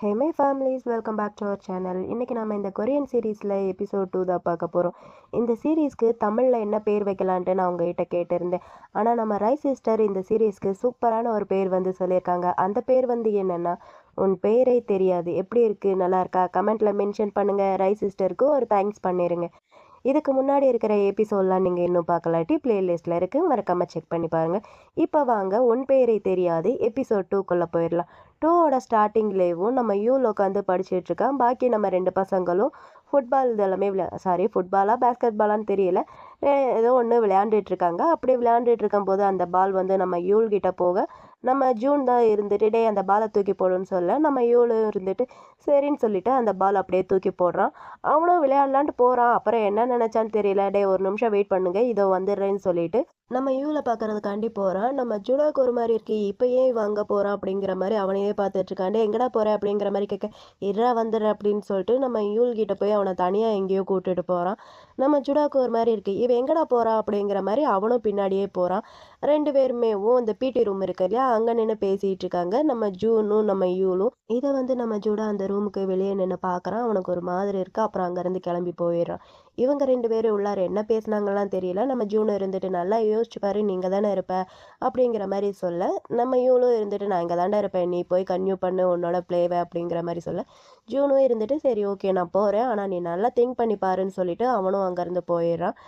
Hey my families, welcome back to our channel. இன்றைக்கி நம்ம இந்த கொரியன் சீரீஸில் எபிசோட் 2 தான் பார்க்க போகிறோம். இந்த சீரீஸ்க்கு தமிழில் என்ன பேர் வைக்கலான்ட்டு நான் உங்ககிட்ட கேட்டிருந்தேன். ஆனால் நம்ம ரைஸ் சிஸ்டர் இந்த சீரீஸ்க்கு சூப்பரான ஒரு பேர் வந்து சொல்லியிருக்காங்க. அந்த பேர் வந்து என்னென்னா, உன் பெயரே தெரியாது. எப்படி இருக்குது, நல்லா இருக்கா? கமெண்ட்டில் மென்ஷன் பண்ணுங்கள். ரைஸ் சிஸ்டருக்கு ஒரு தேங்க்ஸ் பண்ணிடுங்க. இதுக்கு முன்னாடி இருக்கிற எபிசோட்லாம் நீங்கள் இன்னும் பார்க்கலாட்டி பிளேலிஸ்ட்டில் இருக்குது, மறக்காமல் செக் பண்ணி பாருங்கள். இப்போ வாங்க உன் பெயரை தெரியாது எபிசோட் 2க்குள்ளே போயிடலாம். 2ஓட ஸ்டார்டிங்லேயும் நம்ம யூவில் உட்காந்து படிச்சுட்ருக்கான். பாக்கி நம்ம 2 பசங்களும் ஃபுட்பால் இதெல்லாமே ஃபுட்பாலாக பேஸ்கெட் பாலான்னு தெரியல, ஏதோ ஒன்று விளையாண்டுட்ருக்காங்க. அப்படி விளையாண்டுட்டு இருக்கும்போது அந்த பால் வந்து நம்ம யூல் கிட்ட போக, நம்ம ஜூன் தான் இருந்துட்டு டே அந்த பாலை தூக்கி போடுன்னு சொல்ல, நம்ம யூலும் இருந்துட்டு சரின்னு சொல்லிட்டு அந்த பால் அப்படியே தூக்கி போடுறான். அவனும் விளையாடலான்ட்டு போகிறான். அப்புறம் என்ன நினச்சான்னு தெரியல, டே ஒரு நிமிஷம் வெயிட் பண்ணுங்க, இதோ வந்துடுறேன்னு சொல்லிட்டு நம்ம யூவில் பார்க்கறதுக்காண்டி போகிறான். நம்ம ஜுடாக்கு ஒரு மாதிரி இருக்கு, இப்போ ஏன் இவன் அங்கே போகிறான் அப்படிங்கிற மாதிரி அவனையே பார்த்துட்ருக்காண்டே. எங்கடா போகிற அப்படிங்கிற மாதிரி கேட்க, இருடா வந்துடுற அப்படின்னு சொல்லிட்டு நம்ம யூல் கிட்ட போய் அவனை தனியாக எங்கேயோ கூட்டிட்டு போகிறான். நம்ம ஜுடாக்கு ஒரு மாதிரி இருக்குது, இவன் எங்கடா போகிறான் அப்படிங்கிற மாதிரி அவனும் பின்னாடியே போகிறான். 2 பேருமேவும் இந்த பிடி ரூம் இருக்கு இல்லையா, அங்கே நின்று பேசிகிட்டு இருக்காங்க, நம்ம ஜூனும் நம்ம யூலும். இதை வந்து நம்ம ஜுடா அந்த ரூமுக்கு வெளியே நின்று பார்க்குறான். அவனுக்கு ஒரு மாதிரி இருக்குது. அப்புறம் அங்கேருந்து கிளம்பி போயிடுறான். இவங்க 2 பேரும் உள்ளார என்ன பேசுனாங்கலாம் தெரியல. நம்ம ஜூன் இருந்துட்டு நல்லா யோசிச்சு பாரு, நீங்கள் தானே இருப்ப அப்படிங்கிற மாதிரி சொல்ல, நம்ம யூலும் இருந்துட்டு நான் இங்கே தாண்டா இருப்பேன், நீ போய் கன்யூ பண்ணு உன்னோட பிளேவை அப்படிங்கிற மாதிரி சொல்ல, ஜூனும் இருந்துட்டு சரி ஓகே நான் போகிறேன், ஆனால் நீ நல்லா திங்க் பண்ணி பாருன்னு சொல்லிட்டு அவனும் அங்கேருந்து போயிடுறான்.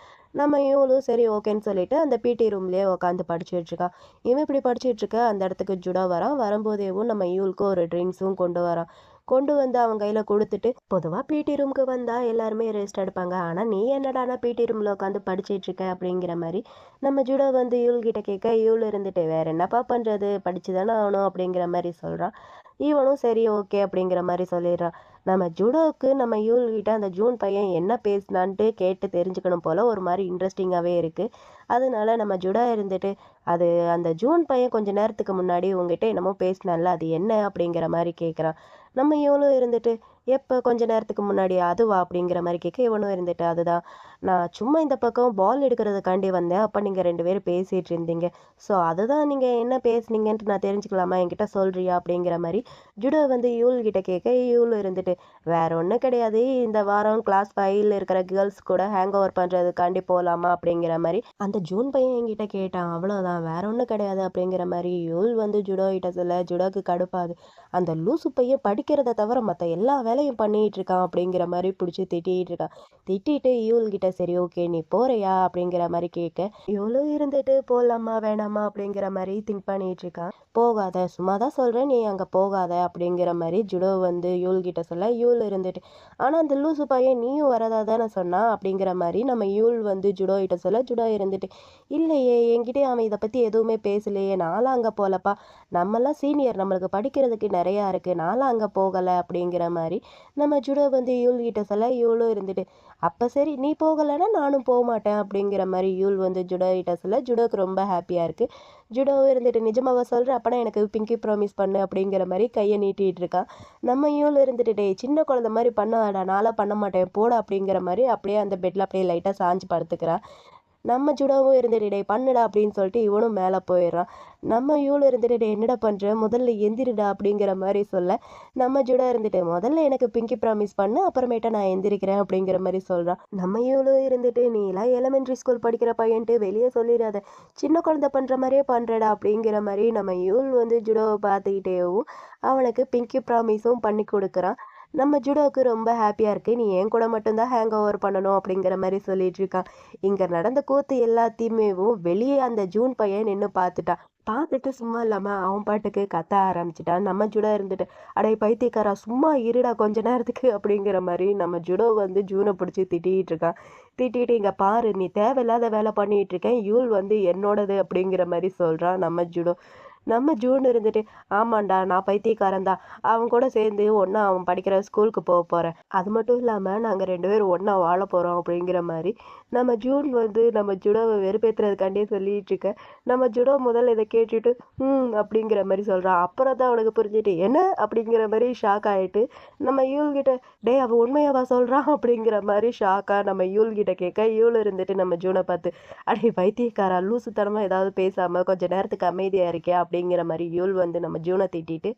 நம்ம இவளும் சரி ஓகேன்னு சொல்லிட்டு அந்த பிடி ரூம்லேயே உட்காந்து படிச்சுட்டு இருக்கான். இவன் இப்படி படிச்சுட்டு இருக்க அந்த இடத்துக்கு ஜுடா வரான். வரும்போதேவும் நம்ம இவளுக்கு ஒரு ட்ரிங்க்ஸும் கொண்டு வரான். கொண்டு வந்து அவன் கையில் கொடுத்துட்டு, பொதுவாக பிடி ரூமுக்கு வந்தால் எல்லாருமே ரெஸ்ட் எடுப்பாங்க, ஆனால் நீ என்னடானா பிடி ரூமில் உட்காந்து படிச்சிட்டு இருக்க அப்படிங்கிற மாதிரி நம்ம ஜுடோ வந்து இவள்கிட்ட கேட்க, இவள் இருந்துட்டு வேற என்னப்பா பண்ணுறது, படிச்சு தானே ஆகணும் அப்படிங்கிற மாதிரி சொல்கிறான். இவனும் சரி ஓகே அப்படிங்கிற மாதிரி சொல்லிடுறான். நம்ம ஜுடோவுக்கு நம்ம இவள்கிட்ட அந்த ஜூன் பையன் என்ன பேசினான்ட்டு கேட்டு தெரிஞ்சுக்கணும் போல் ஒரு மாதிரி இன்ட்ரெஸ்டிங்காகவே இருக்குது. அதனால நம்ம ஜுடா இருந்துட்டு, அது அந்த ஜூன் பையன் கொஞ்சம் நேரத்துக்கு முன்னாடி உங்ககிட்ட என்னமோ பேசினான்ல, அது என்ன அப்படிங்கிற மாதிரி கேட்குறான். நம்ம இவனும் இருந்துட்டு, எப்போ கொஞ்ச நேரத்துக்கு முன்னாடி அதுவா அப்படிங்கிற மாதிரி கேட்க, இவனும் இருந்துட்டு அதுதான், நான் சும்மா இந்த பக்கம் பால் எடுக்கிறதுக்காண்டி வந்தேன், அப்போ நீங்கள் 2 பேரும் பேசிகிட்டு இருந்தீங்க, ஸோ அதுதான் நீங்கள் என்ன பேசுனீங்கன்ட்டு நான் தெரிஞ்சுக்கலாமா, என்கிட்ட சொல்கிறியா அப்படிங்கிற மாதிரி ஜுடோ வந்து யூல்கிட்ட கேட்க, யூல் இருந்துட்டு வேற ஒன்றும் கிடையாது, இந்த வாரம் கிளாஸ் 5ல் இருக்கிற கேர்ள்ஸ் கூட ஹேங் ஓவர் பண்ணுறதுக்காண்டி போகலாமா அப்படிங்கிற மாதிரி அந்த ஜூன் பையன் என்கிட்ட கேட்டான், அவ்வளோதான் வேற ஒன்றும் கிடையாது அப்படிங்கிற மாதிரி யூல் வந்து ஜுடோ கிட்ட சொல்ல, ஜுடோக்கு கடுப்பாது, அந்த லூசு பையன் படிக்கிறத தவிர மற்ற எல்லா வேலையும் பண்ணிட்டு இருக்கான் அப்படிங்கிற மாதிரி பிடிச்சி திட்டிகிட்டு இருக்கான். திட்டிட்டு இவள் கிட்ட சரி ஓகே நீ போறியா அப்படிங்கிற மாதிரி கேட்க, இவளும் இருந்துட்டு போகலாமா வேணாமா அப்படிங்கிற மாதிரி திங்க் பண்ணிட்டு இருக்கான். போகாத, சும்மா தான் சொல்கிறேன், நீ அங்கே போகாத அப்படிங்கிற மாதிரி ஜுடோ வந்து யூல் கிட்ட சொல்ல, யூல் இருந்துட்டு ஆனால் அந்த லூசு பையன் நீயும் வரதா தானே சொன்னான் அப்படிங்கிற மாதிரி நம்ம யூல் வந்து ஜுடோ கிட்ட சொல்ல, ஜுடோ இருந்துட்டு இல்லையே என்கிட்ட அவன் இதை பற்றி எதுவுமே பேசலையே, நானும் அங்கே போகலப்பா, நம்மளாம் சீனியர், நம்மளுக்கு படிக்கிறதுக்கு நிறையா இருக்குது, நானும் அங்கே போகலை அப்படிங்கிற மாதிரி நம்ம ஜுடோ வந்து யூல் கிட்ட சொல்ல, யூலும் இருந்துட்டு அப்போ சரி நீ போகலைன்னா நானும் போக மாட்டேன் அப்படிங்கிற மாதிரி யூல் வந்து ஜுடோ கிட்ட சொல்ல, ஜுடோக்கு ரொம்ப ஹாப்பியாக இருக்குது. ஜுடோவும் இருந்துட்டு நிஜமாவா சொல்கிற, அப்போனா எனக்கு பிங்கி ப்ராமிஸ் பண்ணு அப்படிங்கிற மாதிரி கையை நீட்டிகிட்டு இருக்கான். நம்ம யூல் இருந்துட்டு டே சின்ன குழந்தை மாதிரி பண்ணாடா, நான்லாம் பண்ண மாட்டேன் போட அப்படிங்கிற மாதிரி அப்படியே அந்த பெட்டில் அப்படியே லைட்டாக சாஞ்சு படுத்துக்கிறான். நம்ம ஜுடாவும் இருந்துட்டு டே பண்ணுடா அப்படின்னு சொல்லிட்டு இவனும் மேலே போயிடுறான். நம்ம இவளும் இருந்துட்டு டே என்னடா பண்ணுற, முதல்ல எந்திரிடா அப்படிங்கிற மாதிரி சொல்ல, நம்ம ஜுடா இருந்துட்டு முதல்ல எனக்கு பிங்கி ப்ராமிஸ் பண்ணு, அப்புறமேட்டா நான் எந்திரிக்கிறேன் அப்படிங்கிற மாதிரி சொல்கிறான். நம்ம இவளும் இருந்துட்டு நீ எல்லாம் எலிமெண்ட்ரி ஸ்கூல் படிக்கிற பையன்ட்டு வெளியே சொல்லிடாத, சின்ன குழந்தை பண்ணுற மாதிரியே பண்ணுறடா அப்படிங்கிற மாதிரி நம்ம இவள் வந்து ஜுடோவை பார்த்துக்கிட்டேவும் அவனுக்கு பிங்கி ப்ராமிஸும் பண்ணி கொடுக்குறான். நம்ம ஜுடோவுக்கு ரொம்ப ஹாப்பியாக இருக்குது, நீ என் கூட மட்டும்தான் ஹேங் ஓவர் பண்ணணும் அப்படிங்கிற மாதிரி சொல்லிட்டு இருக்கான். இங்கே நடந்த கூத்து எல்லாத்தையுமேவும் வெளியே அந்த ஜூன் பையன் நின்று பார்த்துட்டான். பார்த்துட்டு சும்மா இல்லாமல் அவன் பாட்டுக்கு கத்த ஆரம்பிச்சிட்டான். நம்ம ஜுடோ இருந்துட்டு அடே பைத்தியக்காரா சும்மா இருடா கொஞ்ச நேரத்துக்கு அப்படிங்கிற மாதிரி நம்ம ஜுடோ வந்து ஜூனை பிடிச்சி திட்டிகிட்டு இருக்கான். திட்டிட்டு இங்கே பாரு நீ தேவையில்லாத வேலை பண்ணிகிட்டு இருக்கேன், யூல் வந்து என்னோடது அப்படிங்கிற மாதிரி சொல்கிறான் நம்ம ஜுடோ. நம்ம ஜூன் இருந்துட்டு ஆமாண்டா நான் பைத்தியக்காரன் தான், அவன் கூட சேர்ந்து ஒன்றா அவன் படிக்கிற ஸ்கூலுக்கு போக போகிறேன், அது மட்டும் இல்லாமல் நாங்கள் 2 பேரும் ஒன்றா வாழ போகிறோம் அப்படிங்கிற மாதிரி நம்ம ஜூன் வந்து நம்ம ஜுடோவை வெறுப்பேற்றுறதுக்காண்டியே சொல்லிட்டு இருக்க, நம்ம ஜுடோ முதல்ல இதை கேட்டுட்டு அப்படிங்கிற மாதிரி சொல்கிறான். அப்புறம் தான் அவனுக்கு புரிஞ்சுட்டு என்ன அப்படிங்கிற மாதிரி ஷாக் ஆகிட்டு நம்ம யூல்கிட்ட டே அவன் உண்மையாவா சொல்கிறான் அப்படிங்கிற மாதிரி ஷாக்காக நம்ம யூல்கிட்ட கேட்க, யூல் இருந்துட்டு நம்ம ஜூனை பார்த்து அடே வைத்தியக்காரா லூசுத்தனமாக ஏதாவது பேசாமல் கொஞ்சம் நேரத்துக்கு அமைதியாக இருக்கே அப்படிங்கிற மாதிரி யூல் வந்து நம்ம ஜூனை திட்டிட்டு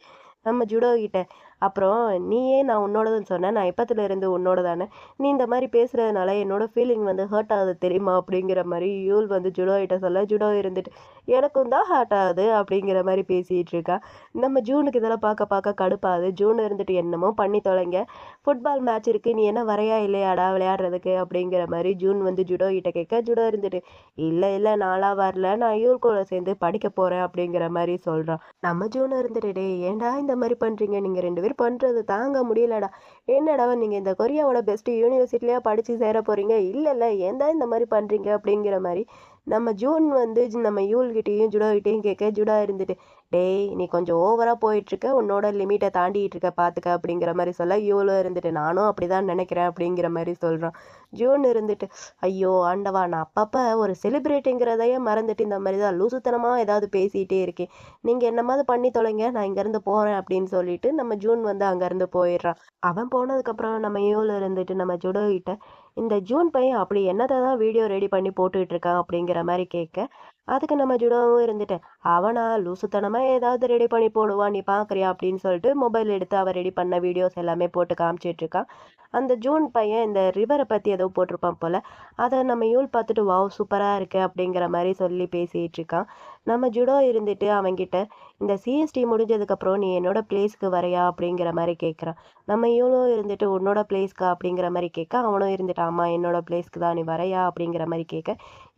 நம்ம ஜுடோ கிட்ட. அப்புறம் நீயே நான் உன்னோடதுன்னு சொன்னேன். நான் எப்பத்துல இருந்து உன்னோட தானே. நீ இந்த மாரி பேசுறதுனால என்னோட ஃபீலிங் வந்து ஹர்ட் ஆகுது தெரியுமா? அப்படிங்கிற மாரி யூல் வந்து ஜுடோ கிட்ட சொல்ல, ஜுடோ இருந்துட்டு எனக்கும் தான் ஹர்ட் ஆகுது அப்படிங்கிற மாரி பேசிட்டு இருக்கா. நம்ம ஜூனுக்கு இதெல்லாம் பார்க்க பார்க்க கடுப்பாகுது. ஜூன் இருந்துட்டு என்னமோ பண்ணி தொலைங்க. ஃபுட்பால் மேட்ச் இருக்கு. நீ என்ன வரையா இல்லையாடா விளையாடுறதுக்கு? அப்படிங்கிற மாரி ஜூன் வந்து ஜுடோ கிட்ட கேட்க, ஜுடோ இருந்துட்டு இல்ல இல்ல நான்லாம் வரல. நான் யூல் கூட சேர்ந்து படிக்க போறேன் அப்படிங்கிற மாரி சொல்றான். நம்ம ஜூன் இருந்துட்டு, "டேய் ஏன்டா இந்த மாரி பண்றீங்க? நீங்க 2 பேரும் பண்றது தாங்க முடியலடா. என்னடா நீங்க இந்த கொரியாவோட பெஸ்ட் யூனிவர்சிட்டிலயா படிச்சு சேர போறீங்க? இல்லல்ல ஏன்டா இந்த மாரி பண்றீங்க?" அப்படிங்கிற மாரி நம்ம ஜூன் வந்து நம்ம யூல் கிட்டயும், ஜுடோ கிட்டயும் கேட்க, ஜுடோ இருந்துட்டு, "டேய் நீ கொஞ்சம் ஓவரா போயிட்டுருக்க. உன்னோட லிமிட்ட தாண்டிட்டு இருக்க பார்த்துக்க." அப்படிங்கிற மாரி சொல்ல, யூலும் இருந்துட்டு, "நானும் அப்படிதான் நெனைக்கிறேன்." அப்படிங்கிற மாரி சொல்றான். ஜூன் இருந்துட்டு, "ஐயோ ஆண்டவா! நான் அப்பப்ப ஒரு செலிபிரிட்டிங்கிறதையே மறந்துட்டு இந்த மாரி தான் லூசுத்தனமா ஏதாவது பேசிட்டே இருக்கேன். நீங்க என்னமாவது பண்ணி தொலைங்க. நான் இங்கேருந்து போறேன்." அப்படின்னு சொல்லிட்டு நம்ம ஜூன் வந்து அங்கேருந்து போயிடுறான். அவன் போனதுக்கப்புறம் நம்ம யூல இருந்துட்டு நம்ம ஜுடோ கிட்ட, "இந்த ஜூன் பையன் அப்படி என்னத்த தான் வீடியோ ரெடி பண்ணி போட்டுட்டு இருக்கான்?" அப்படிங்கிற மாரி கேட்க, அதுக்கு நம்ம ஜுடோவும் இருந்துட்டு, "அவனா லூசுத்தனமா ஏதாவது ரெடி பண்ணி போடுவான். நீ பார்க்குறியா?" அப்படின்னு சொல்லிட்டு மொபைல் எடுத்து அவன் ரெடி பண்ண வீடியோஸ் எல்லாமே போட்டு காமிச்சிட்டு இருக்கான். அந்த ஜூன் பையன் இந்த ரிவர பத்தி ஏதோ போட்டிருப்பான் போல. அத நம்ம யூல் பார்த்துட்டு, "வாவ்! சூப்பரா இருக்கு." அப்படிங்கிற மாரி சொல்லி பேசிட்டு இருக்கான். நம்ம ஜுடோ இருந்துட்டு அவன்கிட்ட, "இந்த சிஎஸ்டி முடிஞ்சதுக்கப்புறம் நீ என்னோட பிளேஸ்க்கு வர்றியா?" அப்படிங்கிற மாரி கேட்குறான். நம்ம இவனும் இருந்துட்டு, "உன்னோட பிளேஸ்க்கா?" அப்படிங்கிற மாரி கேட்க, அவனும் இருந்துட்டு, "ஆமா என்னோட பிளேஸ்க்கு தான். நீ வர்றியா?" அப்படிங்கிற மாரி கேட்க,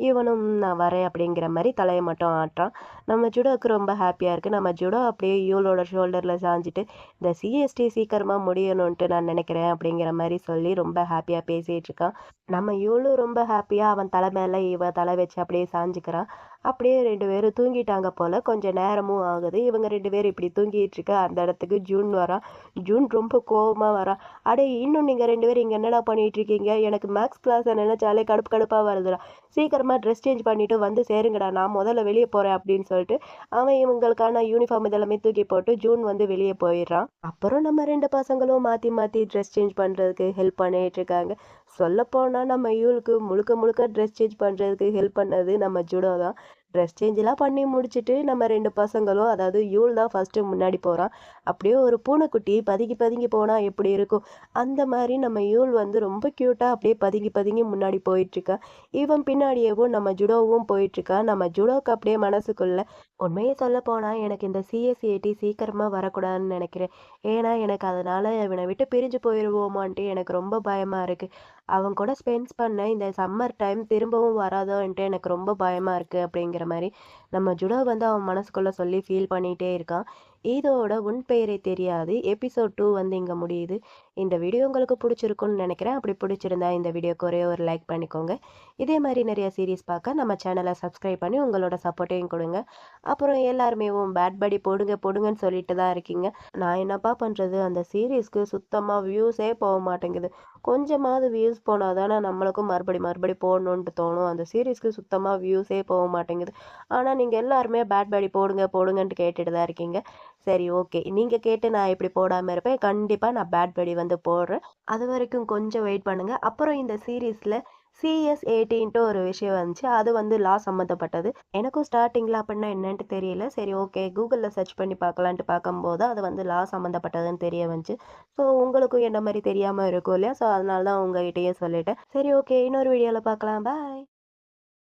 இவனும் "நான் வரேன்." அப்படிங்கிற மாரி தலைய மட்டும் ஆட்டுறான். நம்ம ஜுடோக்கு ரொம்ப ஹேப்பியா இருக்கு. நம்ம ஜுடோ அப்படியே யூலோட ஷோல்டர்ல சாஞ்சுட்டு, "இந்த சிஎஸ்டி சீக்கிரமா முடியணுன்ட்டு நான் நினைக்கிறேன்." அப்படிங்கிற மாரி சொல்லி ரொம்ப ஹேப்பியா பேசிட்டு இருக்கான். நம்ம இவளும் ரொம்ப ஹேப்பியா அவன் தலை மேல இவ தலை வச்சு அப்படியே சாஞ்சுக்கிறான். அப்படியே 2 பேரும் தூங்கிட்டாங்க போல. கொஞ்சம் நேரமும் ஆகுது. இவங்க 2 பேரும் இப்படி தூங்கிட்டு இருக்க, அந்த இடத்துக்கு ஜூன் வரான். ஜூன் ரொம்ப கோவமா வரான். "அடே இன்னும் நீங்க 2 பேரும் இங்க என்னடா பண்ணிட்டு இருக்கீங்க? எனக்கு மேத்ஸ் கிளாஸ நினைச்சாலே கடுப்பு கடுப்பா வருதுடா. சீக்கிரமா ட்ரெஸ் சேஞ்ச் பண்ணிட்டு வந்து சேருங்கடா. நான் முதல்ல வெளிய போறேன்." அப்படின்னு சொல்லிட்டு அவன் இவங்களுக்கான யூனிஃபார்ம் இதெல்லாமே தூக்கி போட்டு ஜூன் வந்து வெளிய போயிடுறான். அப்புறம் நம்ம 2 பசங்களும் மாத்தி மாத்தி ட்ரெஸ் சேஞ்ச் பண்றதுக்கு ஹெல்ப் பண்ணிட்டு இருக்காங்க. சொல்லப்போனா நம்ம இவளுக்கு முழுக்க முழுக்க ட்ரெஸ் சேஞ்ச் பண்றதுக்கு ஹெல்ப் பண்ணது நம்ம ஜுடோ தான். ட்ரெஸ் சேஞ்ச்லாம் பண்ணி முடிச்சுட்டு நம்ம 2 பசங்களும் அதாவது யூல் தான் ஃபர்ஸ்ட்டு முன்னாடி போறான். அப்படியே ஒரு பூனைக்குட்டி பதுங்கி பதுங்கி போனா எப்படி இருக்கும்? அந்த மாரி நம்ம யூல் வந்து ரொம்ப கியூட்டா அப்படியே பதுங்கி பதுங்கி முன்னாடி போயிட்டுருக்கா. இவன் பின்னாடியேவும் நம்ம ஜுடோவும் போயிட்டுருக்கா. நம்ம ஜுடோக்கு அப்படியே மனசுக்குள்ள உண்மைய சொல்லப்போனா எனக்கு இந்த சிஎஸ்சிஏடி சீக்கிரமா வரக்கூடாதுன்னு நெனைக்கிறேன். ஏன்னா எனக்கு அதனால இவன விட்டு பிரிஞ்சு போயிருவோமான்ட்டு எனக்கு ரொம்ப பயமா இருக்கு. அவன் கூட ஸ்பெண்ட்ஸ் பண்ண இந்த சம்மர் டைம் திரும்பவும் வராதோன்ட்டு எனக்கு ரொம்ப பயமா இருக்கு அப்படிங்கிற மாரி நம்ம ஜுடோ வந்து அவன் மனசுக்குள்ள சொல்லி ஃபீல் பண்ணிட்டே இருக்கான். இதோட உன் பெயரே தெரியாது எபிசோட் 2 வந்து இங்க முடியுது. இந்த வீடியோ உங்களுக்கு பிடிச்சிருக்கும்னு நினைக்கிறேன். அப்படி பிடிச்சிருந்தா இந்த வீடியோக்கு ஒரே ஒரு லைக் பண்ணிக்கோங்க. இதே மாரி நிறைய சீரிஸ் பார்க்க நம்ம சேனலை சப்ஸ்கிரைப் பண்ணி உங்களோட சப்போர்ட்டையும் கொடுங்க. அப்புறம் எல்லாருமேவும் பேட் படி போடுங்க போடுங்கன்னு சொல்லிட்டு தான் இருக்கீங்க. நான் என்னப்பா பண்றது? அந்த சீரிஸ்க்கு சுத்தமா வியூஸே போக மாட்டேங்குது. கொஞ்சமாவது வியூஸ் போனா தானே நம்மளுக்கும் மறுபடி போடணுன்ட்டு தோணும். அந்த சீரிஸ்க்கு சுத்தமா வியூஸே போக மாட்டேங்குது. ஆனா நீங்க எல்லாருமே பேட் படி போடுங்க போடுங்கன்ட்டு கேட்டுட்டு தான் இருக்கீங்க. சரி ஓகே. நீங்க கேட்டு நான் எப்படி போடாம இருப்பேன். கண்டிப்பா நான் பேட் படி வந்து போடுறேன். அதுவரைக்கும் கொஞ்சம் வெயிட் பண்ணுங்க. அப்புறம் இந்த சீரிஸ்ல சிஎஸ்18ன்ட்டு ஒரு விஷயம் வந்துச்சு. அது வந்து லா சம்மந்தப்பட்டது. எனக்கும் ஸ்டார்ட்டிங்ல அப்படின்னா என்னன்ட்டு தெரியல. சரி ஓகே கூகுள்ல சர்ச் பண்ணி பார்க்கலான்ட்டு பார்க்கும்போது அது வந்து லா சம்மந்தப்பட்டதுன்னு தெரிய வந்துச்சு. ஸோ உங்களுக்கும் என்ன மாரி தெரியாம இருக்கும் இல்லையா? ஸோ அதனால தான் உங்ககிட்டயே சொல்லிட்டேன். சரி ஓகே இன்னொரு வீடியோல பார்க்கலாம். பாய்.